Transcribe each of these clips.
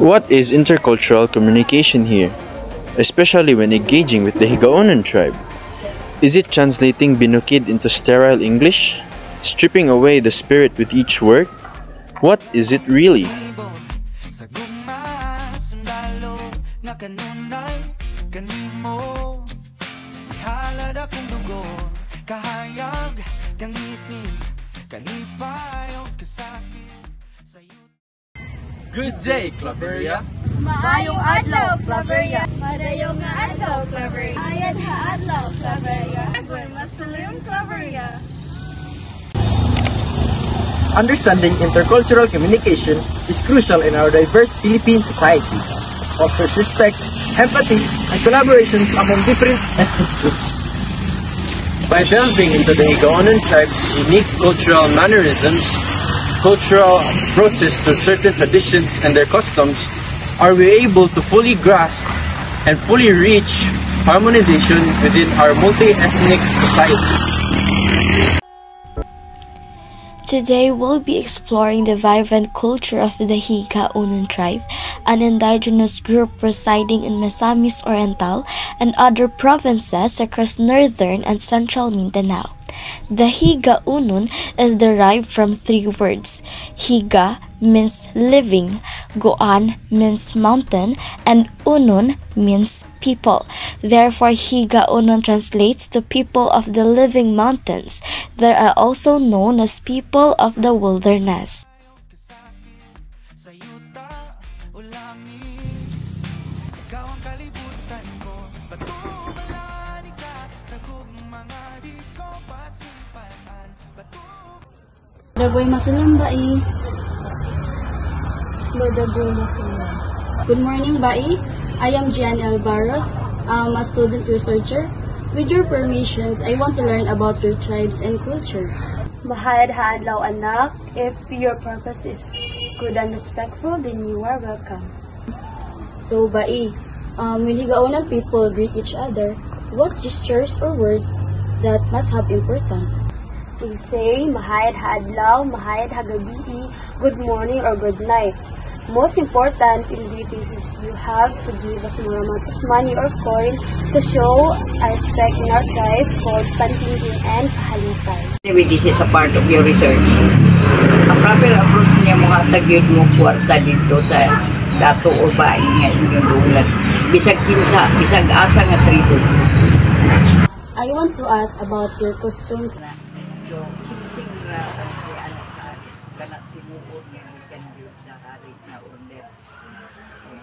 What is intercultural communication here, especially when engaging with the Higaonon tribe? Is it translating Binukid into sterile English, stripping away the spirit with each word? What is it really? Good day, Claveria! Maayong adlaw, Claveria! Madayong nga adlaw, Claveria! Ayad ha adlaw, Claveria! Masalim, Claveria! Understanding intercultural communication is crucial in our diverse Philippine society. Fosters respect, empathy, and collaborations among different ethnic groups. By delving into the Higaonon tribe's unique cultural mannerisms, cultural approaches to certain traditions and their customs, are we able to fully grasp and fully reach harmonization within our multi-ethnic society. Today, we'll be exploring the vibrant culture of the Higaonon tribe, an indigenous group residing in Misamis Oriental and other provinces across northern and central Mindanao. The Higaonon is derived from three words. Higa means living, Goan means mountain, and Unon means people. Therefore, Higaonon translates to people of the living mountains. They are also known as people of the wilderness. Dagoy masulang bai. Dagoy masulang. Good morning, bai. I am Gian L. Barros. I'm a student researcher. With your permissions, I want to learn about your tribes and culture. Mahayad haadlaw anak. If your purpose is good and respectful, then you are welcome. So, bai, when Higaonon people greet each other, what gestures or words that must have important? We say, mahayad haadlaw, mahayad hagabi, good morning or good night. Most important in greetings is you have to give us more amount of money or coin to show our respect in our tribe called Pantingin and Pahalipay. This is a part of your research. Ang proper approach niya mga tagyod mo kwarta dito sa dato o baing nga inyong lulat. Bisag kinsa, bisag asa nga tribo. I want to ask about your costumes. So, singsing na si anak na kanat tinuod niya ikan sa hari na order.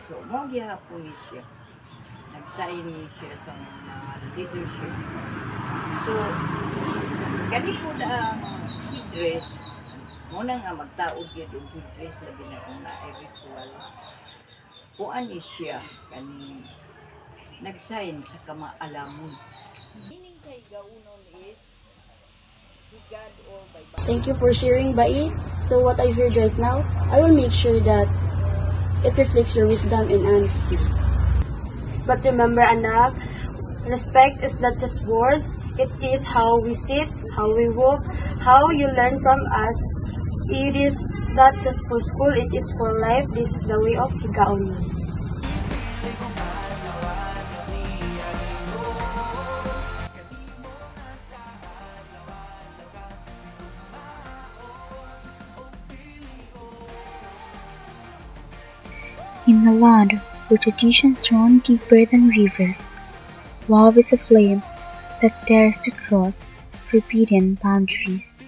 So, mo gihapon ni siya. Nagsain ni siya sa mga leadership. So, kani po na ang headdress, muna nga magtaod yun yung headdress labi na kung na ay ritual. Kuan ni siya, kani nagsain sa kamaalamon. Meaning sa Higaonon is God or by God. Thank you for sharing, Bai. So what I heard right now, I will make sure that it reflects your wisdom and honesty. But remember, anak, respect is not just words. It is how we sit, how we walk, how you learn from us. It is not just for school, it is for life. This is the way of Higaonon. In a land where traditions run deeper than rivers, love is a flame that dares to cross forbidden boundaries.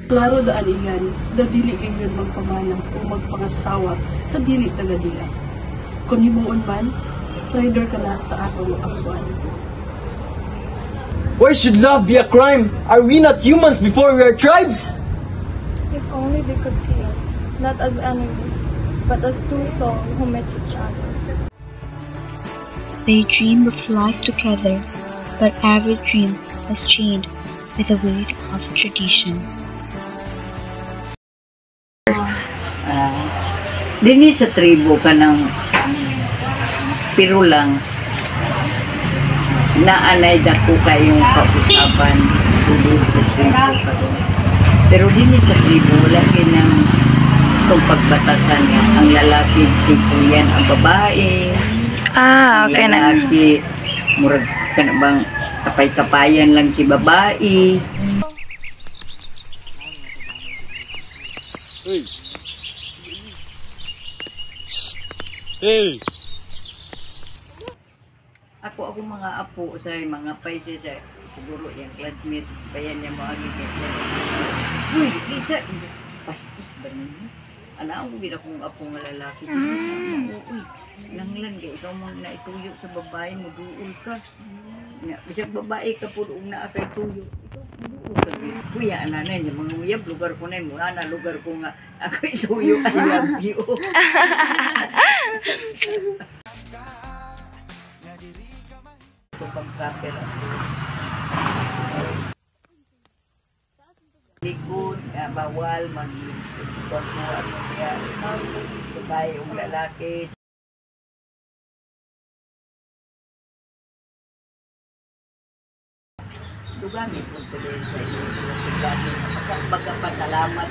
Klaro da alingan, da dili kayo magpamanang o magpangasawa sa dili tagadila. Kung himuon man, traitor ka na sa atong aksuan. Why should love be a crime? Are we not humans before we are tribes? If only they could see us, not as enemies, but as two souls who met each other. They dream of life together, but every dream was chained by the weight of tradition. Dini sa tribo ka ng pero lang naanay dako kayong kausapan sulod sa tribo ka. Pero dini sa tribo wala kinang itong pagbatasan nga ang lalaki tipo yan ang babae. Okay ang lalaki murag ka na bang kapay-kapayan lang si babae. Hey! Ako mga apo sa mga paise sa siguro yung classmate bayan niya mo agi kaya. Uy, isa pastos ba niyo? Ana ako gid akong apo nga lalaki. Uy, langlan kay ikaw mo na ituyo sa babae mo duol ka. Bisag babae ka pud na kay tuyo. Ikaw duol ka gid. Kuya ananay niya mga uyab lugar ko na mo ana lugar ko nga ako ituyo I love you. Likod, bawal mag-pagkuhan mo niya babae o lalaki. Dugamit mo tuloy sa iyo. Magpapasalamat.